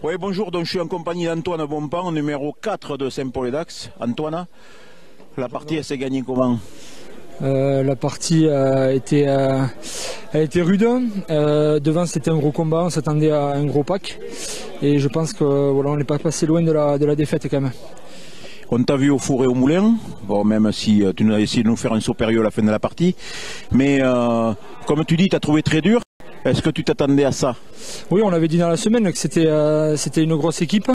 Oui, bonjour, donc je suis en compagnie d'Antoine Bompan, numéro 4 de Saint-Paul-et-Dax. Antoine, la partie elle s'est gagnée comment? La partie a été rude. Devant c'était un gros combat, on s'attendait à un gros pack. Et je pense que voilà, on n'est pas passé loin de la défaite quand même. On t'a vu au four et au moulin, bon, même si tu as essayé de nous faire un saut périlleux à la fin de la partie. Mais comme tu dis, tu as trouvé très dur. Est-ce que tu t'attendais à ça? Oui, on l'avait dit dans la semaine que c'était une grosse équipe.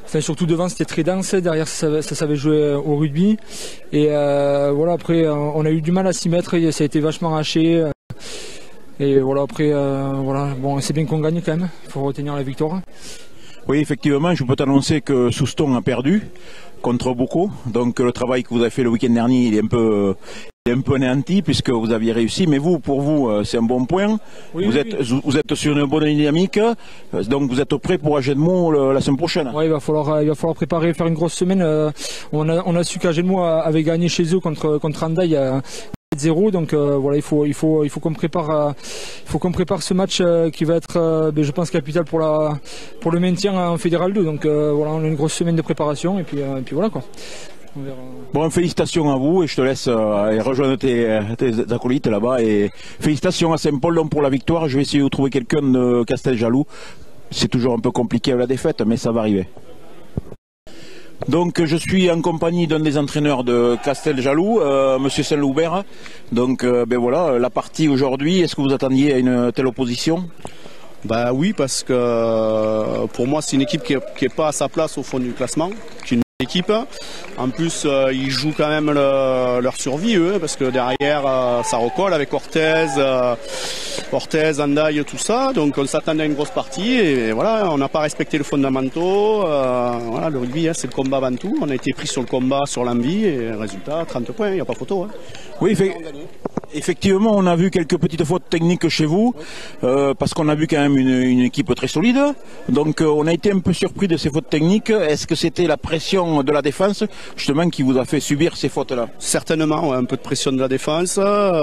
Enfin, surtout devant, c'était très dense. Derrière, ça savait jouer au rugby. Et voilà, après, on a eu du mal à s'y mettre. Ça a été vachement haché. Et voilà, après, voilà, bon, c'est bien qu'on gagne quand même. Il faut retenir la victoire. Oui, effectivement, je peux t'annoncer que Souston a perdu contre Bocaux. Donc le travail que vous avez fait le week-end dernier, il est un peu anéanti puisque vous aviez réussi. Mais vous, pour vous, c'est un bon point. Oui, vous êtes sur une bonne dynamique. Donc vous êtes prêt pour Agenmo la semaine prochaine. Oui, il va falloir préparer, faire une grosse semaine. On a su qu'Agenmo avait gagné chez eux contre Andaille. 0, donc voilà, il faut qu'on prépare ce match qui va être je pense capital pour le maintien en Fédéral 2. Donc voilà, on a une grosse semaine de préparation et puis voilà quoi. Bon, félicitations à vous et je te laisse rejoindre tes acolytes là-bas et félicitations à Saint-Paul pour la victoire. Je vais essayer de trouver quelqu'un de Casteljaloux. C'est toujours un peu compliqué avec la défaite, mais ça va arriver. Donc je suis en compagnie d'un des entraîneurs de Casteljaloux, Monsieur Saint-Loubert. Donc ben voilà, la partie aujourd'hui, est-ce que vous attendiez à une telle opposition? Bah oui, parce que pour moi c'est une équipe qui est pas à sa place au fond du classement. C'est une équipe. En plus ils jouent quand même leur survie eux, parce que derrière ça recolle avec Orthez, Andaille, tout ça. Donc on s'attendait à une grosse partie et voilà, on n'a pas respecté le fondamentaux. Voilà, le rugby c'est le combat avant tout. On a été pris sur le combat, sur l'envie et résultat 30 points, il n'y a pas photo. Hein. Oui, effectivement, on a vu quelques petites fautes techniques chez vous, parce qu'on a vu quand même une équipe très solide. Donc on a été un peu surpris de ces fautes techniques. Est-ce que c'était la pression de la défense, justement, qui vous a fait subir ces fautes-là? Certainement, ouais, un peu de pression de la défense.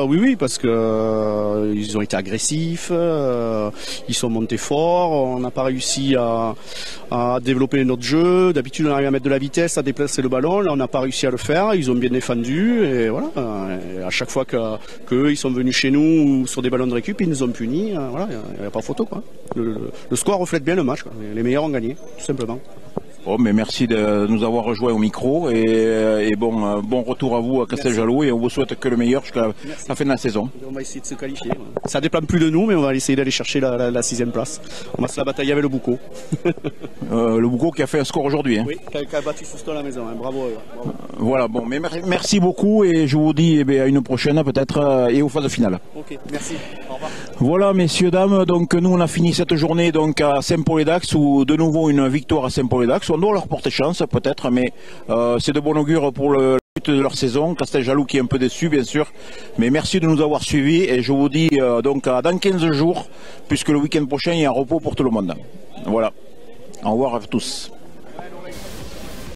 Oui, parce que ils ont été agressifs, ils sont montés fort. On n'a pas réussi à développer notre jeu. D'habitude, on arrive à mettre de la vitesse, à déplacer le ballon. Là, on n'a pas réussi à le faire. Ils ont bien défendu et voilà. Et à chaque fois qu'eux ils sont venus chez nous sur des ballons de récup, ils nous ont punis. Voilà, il n'y a pas photo quoi. Le score reflète bien le match, quoi. Les meilleurs ont gagné, tout simplement. Oh, mais merci de nous avoir rejoints au micro et bon retour à vous à Casteljaloux et on vous souhaite que le meilleur jusqu'à la fin de la saison. On va essayer de se qualifier. Ça dépend plus de nous, mais on va essayer d'aller chercher la 6e place. On va se la batailler avec le Bocaux. Le Bocaux qui a fait un score aujourd'hui. Hein. Oui, qui a battu Souston à la maison. Hein. Bravo. Voilà, bon, mais merci beaucoup et je vous dis à une prochaine peut-être et aux phases finales. Ok, merci. Au revoir. Voilà, messieurs, dames, donc nous on a fini cette journée donc à Saint-Paul-et-Dax où de nouveau une victoire à Saint-Paul-et-Dax. On doit leur porter chance peut-être, mais c'est de bon augure pour le but de leur saison. Casteljaloux qui est un peu déçu bien sûr, mais merci de nous avoir suivis et je vous dis donc dans 15 jours, puisque le week-end prochain il y a un repos pour tout le monde. Voilà, au revoir à tous.